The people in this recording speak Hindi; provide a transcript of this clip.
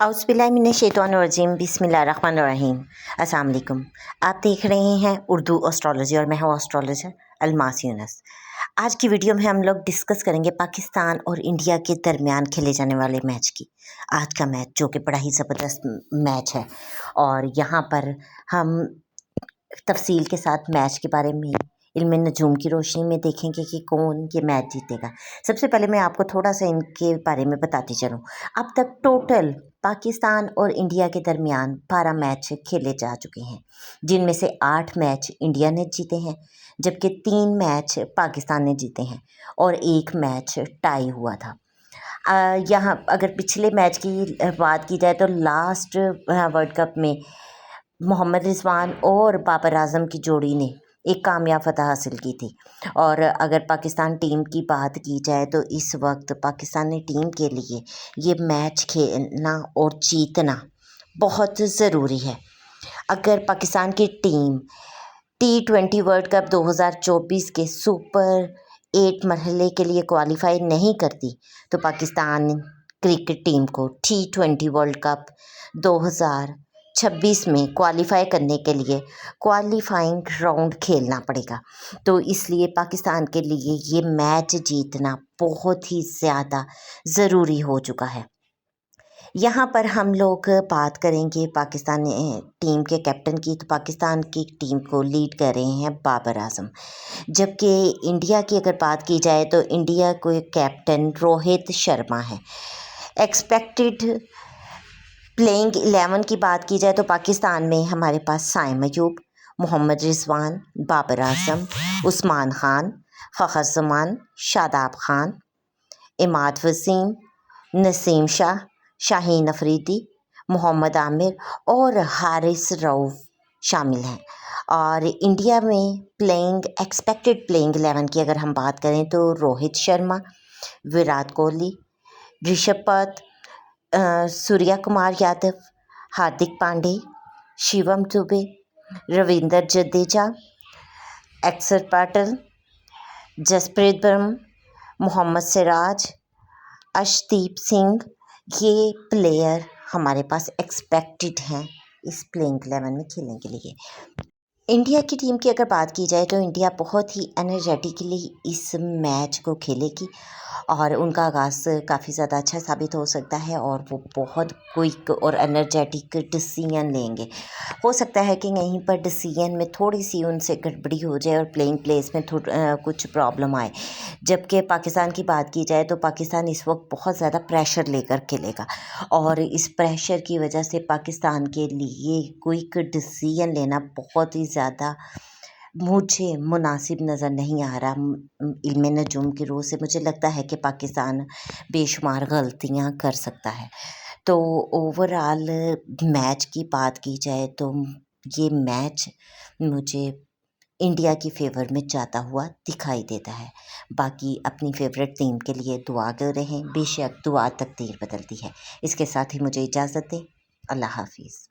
औज़ुबिल्लाहिमिनश्शैतानिर्रजीम बिस्मिल्लाहिर्रहमानिर्रहीम। अस्सलाम वालेकुम। आप देख रहे हैं उर्दू एस्ट्रोलॉजी और मैं हूँ एस्ट्रोलॉजर अलमास यूनुस। आज की वीडियो में हम लोग डिस्कस करेंगे पाकिस्तान और इंडिया के दरमियान खेले जाने वाले मैच की। आज का मैच जो कि बड़ा ही ज़बरदस्त मैच है और यहाँ पर हम तफसील के साथ मैच के बारे में इल्म नजूम की रोशनी में देखेंगे कि कौन ये मैच जीतेगा। सबसे पहले मैं आपको थोड़ा सा इनके बारे में बताती चलूँ। अब तक टोटल पाकिस्तान और इंडिया के दरमियान 12 मैच खेले जा चुके हैं, जिनमें से 8 मैच इंडिया ने जीते हैं, जबकि 3 मैच पाकिस्तान ने जीते हैं और 1 मैच टाई हुआ था। यहाँ अगर पिछले मैच की बात की जाए तो लास्ट वर्ल्ड कप में मोहम्मद रिजवान और बाबर आजम की जोड़ी ने एक कामयाब फतह हासिल की थी। और अगर पाकिस्तान टीम की बात की जाए तो इस वक्त पाकिस्तानी टीम के लिए ये मैच खेलना और जीतना बहुत ज़रूरी है। अगर पाकिस्तान की टीम T20 वर्ल्ड कप 2024 के सुपर 8 मरहले के लिए क्वालिफाई नहीं करती तो पाकिस्तान क्रिकेट टीम को T20 वर्ल्ड कप 2026 में क्वालिफाई करने के लिए क्वालिफाइंग राउंड खेलना पड़ेगा। तो इसलिए पाकिस्तान के लिए ये मैच जीतना बहुत ही ज़्यादा ज़रूरी हो चुका है। यहाँ पर हम लोग बात करेंगे पाकिस्तान टीम के कैप्टन की। तो पाकिस्तान की टीम को लीड कर रहे हैं बाबर आजम, जबकि इंडिया की अगर बात की जाए तो इंडिया को कैप्टन रोहित शर्मा है। एक्सपेक्टेड प्लेइंग 11 की बात की जाए तो पाकिस्तान में हमारे पास साइम अयूब, मोहम्मद रिजवान, बाबर आजम, उस्मान खान, फ़खर जमान, शादाब खान, इमाद वसीम, नसीम शाह, शाहीन अफरीदी, मोहम्मद आमिर और हारिस रऊफ़ शामिल हैं। और इंडिया में एक्सपेक्टेड प्लेइंग 11 की अगर हम बात करें तो रोहित शर्मा, विराट कोहली, ऋषभ पंत, सूर्या कुमार यादव, हार्दिक पांडे, शिवम दुबे, रविंद्र जडेजा, अक्षर पटेल, जसप्रीत बुमराह, मोहम्मद सिराज, अर्शदीप सिंह, ये प्लेयर हमारे पास एक्सपेक्टेड हैं इस प्लेइंग 11 में खेलने के लिए। इंडिया की टीम की अगर बात की जाए तो इंडिया बहुत ही एनर्जेटिकली इस मैच को खेलेगी और उनका आगाज़ काफ़ी ज़्यादा अच्छा साबित हो सकता है और वो बहुत क्विक और एनर्जेटिक डिसीजन लेंगे। हो सकता है कि यहीं पर डिसीजन में थोड़ी सी उनसे गड़बड़ी हो जाए और प्लेइंग प्लेस में कुछ प्रॉब्लम आए। जबकि पाकिस्तान की बात की जाए तो पाकिस्तान इस वक्त बहुत ज़्यादा प्रेशर लेकर खेलेगा और इस प्रेशर की वजह से पाकिस्तान के लिए क्विक डिसीजन लेना बहुत ही ज़्यादा मुझे मुनासिब नज़र नहीं आ रहा। इल्म नजूम की रूह से मुझे लगता है कि पाकिस्तान बेशुमार गलतियां कर सकता है। तो ओवरऑल मैच की बात की जाए तो ये मैच मुझे इंडिया की फेवर में जाता हुआ दिखाई देता है। बाकी अपनी फेवरेट टीम के लिए दुआ कर रहें, बेशक दुआ तकदीर बदलती है। इसके साथ ही मुझे इजाज़त दें। अल्लाह हाफिज़।